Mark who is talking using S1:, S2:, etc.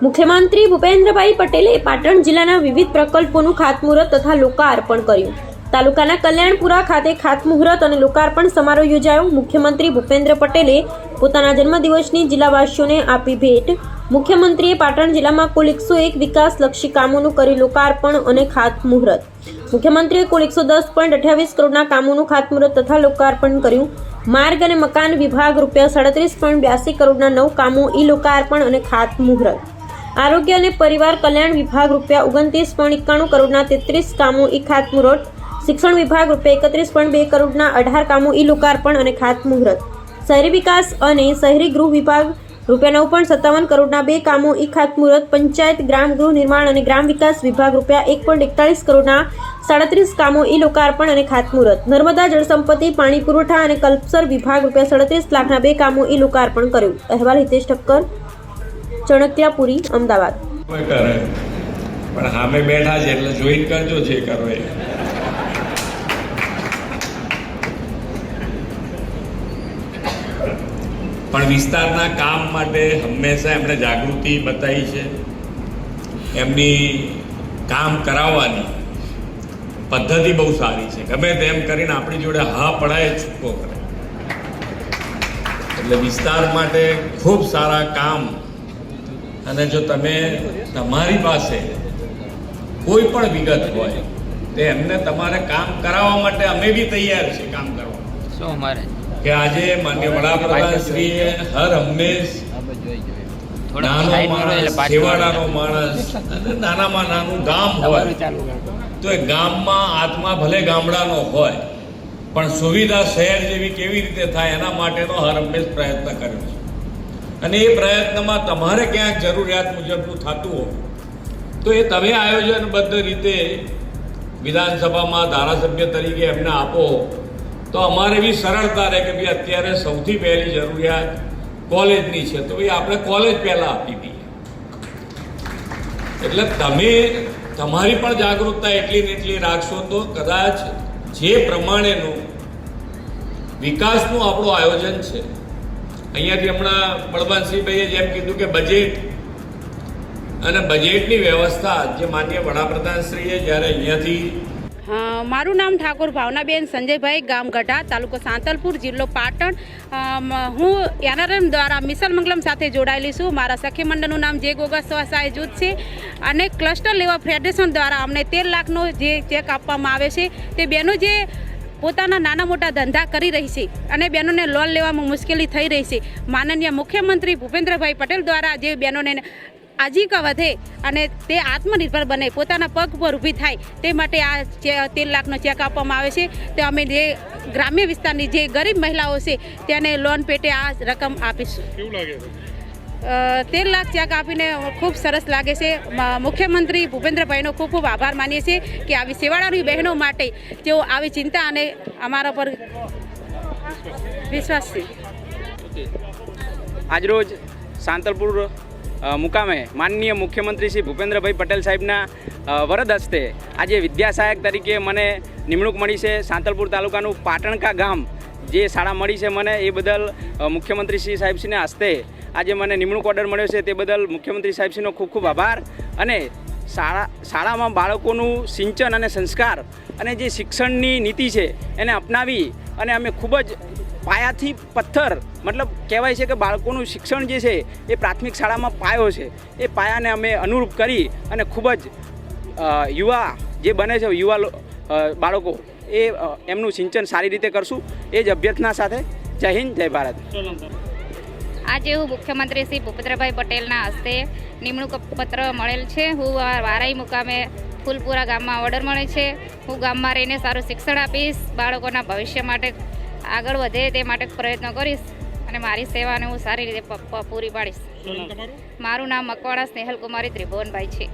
S1: મુખ્યમંત્રી ભૂપેન્દ્રભાઈ પટેલે પાટણ જિલ્લાના વિવિધ પ્રકલ્પોનું ખાતમુહૂર્ત તથા લોકાર્પણ કર્યું. તાલુકાના કલ્યાણપુરા ખાતે ખાતમુહૂર્ત અને લોકાર્પણ સમારોહ યોજાયો. મુખ્યમંત્રી ભૂપેન્દ્ર પટેલે પોતાના જન્મદિવસની જિલ્લાવાસીઓને આપી ભેટ. મુખ્યમંત્રીએ પાટણ જિલ્લામાં કુલ 101 વિકાસલક્ષી કામોનું કરી લોકાર્પણ અને ખાતમુહૂર્ત. મુખ્યમંત્રીએ કુલ 110.28 કરોડના કામોનું ખાતમુહૂર્ત તથા લોકાર્પણ કર્યું. માર્ગ અને મકાન વિભાગ રૂપિયા 37.82 કરોડના 9 કામો ઈ લોકાર્પણ અને ખાતમુહૂર્ત. આરોગ્ય અને પરિવાર કલ્યાણ વિભાગ રૂપિયા 29.91 કરોડના 33 કામો ઈ ખાતમુહૂર્ત. શિક્ષણ વિભાગ રૂપિયા 31.2 કરોડના 18 કામો ઈ લોકાર્પણ અને ખાતમુહૂર્ત. શહેરી વિકાસ અને શહેરી ગૃહ વિભાગ રૂપિયા 9.57 કરોડના 2 કામો ઈ ખાતમુહૂર્ત. પંચાયત ગ્રામ ગૃહ નિર્માણ અને ગ્રામ વિકાસ વિભાગ રૂપિયા 1.41 કરોડના 37 કામો ઈ લોકાર્પણ અને ખાતમુહૂર્ત. નર્મદા જળસંપત્તિ પાણી પુરવઠા અને કલ્પસર વિભાગ રૂપિયા 37 લાખના 2 કામો ઈ લોકાર્પણ કર્યું. અહેવાલ હિતેશ ઠક્કર, ચણકિયાપુરી, અમદાવાદ.
S2: પણ સામે બેઠા છે એટલે જોઈન કરજો છે કરો એ. પણ વિસ્તારના કામ માટે હંમેશા એમણે જાગૃતિ બતાવી છે. એમની કામ કરાવવાની પદ્ધતિ બહુ સારી છે. ગમે તેમ કરીને આપણી જોડે હા પડાય છૂટકો કરે. એટલે વિસ્તાર માટે ખૂબ સારા કામ. અને જો તમે તમારી પાસે કોઈ પણ વિગત હોય તો એમને તમારે કામ કરાવવા માટે અમે બી તૈયાર છે કામ કરવા.
S3: શું અમારે
S2: કે આજે માનનીય વડાપ્રધાન શ્રીએ હર હંમેશ નાનો માણસ, છેવાડાનો માણસ અને નાનામાં નાનું ગામ હોય તો એ ગામમાં આત્મા ભલે ગામડાનો હોય પણ સુવિધા શહેર જેવી કેવી રીતે થાય એના માટેનો હર હંમેશ પ્રયત્ન કર્યો છે. અને એ પ્રયત્નમાં તમારે ક્યાંક જરૂરિયાત મુજબનું થતું હોય તો એ તમે આયોજનબદ્ધ રીતે વિધાનસભામાં ધારાસભ્ય તરીકે એમને આપો તો અમારે બી સરળતા રહે કે ભાઈ અત્યારે સૌથી પહેલી જરૂરિયાત કોલેજની છે તો ભાઈ આપણે કોલેજ પહેલાં આપી દઈએ. એટલે તમે તમારી પણ જાગૃતતા એટલી ને એટલી રાખશો તો કદાચ જે પ્રમાણેનું વિકાસનું આપણું આયોજન છે. અહીંયાથી હમણાં બળવંતસિંહભાઈએ જેમ કીધું કે બજેટ અને બજેટની વ્યવસ્થા જે માનનીય વડાપ્રધાનશ્રીએ જ્યારે અહીંયાથી.
S4: મારું નામ ઠાકોર ભાવનાબેન સંજયભાઈ, ગામ ગઢા, તાલુકો સાંતલપુર, જિલ્લો પાટણ. હું એનઆરએમ દ્વારા મિશન મંગલમ સાથે જોડાયેલી છું. મારા સખી મંડળનું નામ જે ગોગા સ્વસહાય જૂથ છે અને ક્લસ્ટર લેવા ફેડરેશન દ્વારા અમને 13 લાખનો જે ચેક આપવામાં આવે છે તે બહેનો જે પોતાના નાના મોટા ધંધા કરી રહી છે અને બહેનોને લોન લેવામાં મુશ્કેલી થઈ રહી છે. માનનીય મુખ્યમંત્રી ભૂપેન્દ્રભાઈ પટેલ દ્વારા જે બહેનોને આજીવિકા વધે અને તે આત્મનિર્ભર બને, પોતાના પગ પર ઊભી થાય તે માટે આ 13 લાખનો ચેક આપવામાં આવે છે. તે અમે જે ગ્રામ્ય વિસ્તારની જે ગરીબ મહિલાઓ છે તેને લોન પેટે આ રકમ આપીશું. કેવું લાગે છે? 13 લાખ ચેક આપીને ખૂબ સરસ લાગે છે. મુખ્યમંત્રી ભૂપેન્દ્રભાઈનો ખૂબ ખૂબ આભાર માનીએ છીએ કે આવી સેવાળાની બહેનો માટે તેઓ આવી ચિંતા અને અમારા પર વિશ્વાસ છે.
S3: આજરોજ સાંતલપુર મુકામે માનનીય મુખ્યમંત્રી શ્રી ભૂપેન્દ્રભાઈ પટેલ સાહેબના વરદ હસ્તે આજે વિદ્યાસહાયક તરીકે મને નિમણૂક મળી છે. સાંતલપુર તાલુકાનું પાટણકા ગામ જે શાળા મળી છે મને, એ બદલ મુખ્યમંત્રી શ્રી સાહેબશ્રીના હસ્તે આજે મને નિમણૂક ઓર્ડર મળ્યો છે. તે બદલ મુખ્યમંત્રી સાહેબશ્રીનો ખૂબ ખૂબ આભાર. અને શાળામાં બાળકોનું સિંચન અને સંસ્કાર અને જે શિક્ષણની નીતિ છે એને અપનાવી અને અમે ખૂબ જ પાયાથી પથ્થર, મતલબ કહેવાય છે કે બાળકોનું શિક્ષણ જે છે એ પ્રાથમિક શાળામાં પાયો છે. એ પાયાને અમે અનુરૂપ કરી અને ખૂબ જ યુવા જે બને છે યુવા બાળકો એ એમનું સિંચન સારી રીતે કરશું એ જ અભ્યર્થના સાથે. જય હિન્દ, જય ભારત.
S5: આજે હું મુખ્યમંત્રી શ્રી ભૂપેન્દ્રભાઈ પટેલના હસ્તે નિમણૂક પત્ર મળેલ છે. હું વારાઈ મુકામે ફૂલપુરા ગામમાં ઓર્ડર મળે છે. હું ગામમાં રહીને સારું શિક્ષણ આપીશ, બાળકોના ભવિષ્ય માટે આગળ વધે તે માટે પ્રયત્નો કરીશ અને મારી સેવાને હું સારી રીતે પૂરી પાડીશ. મારું નામ મકવાણા સ્નેહલ કુમારી ત્રિભુવનભાઈ છે.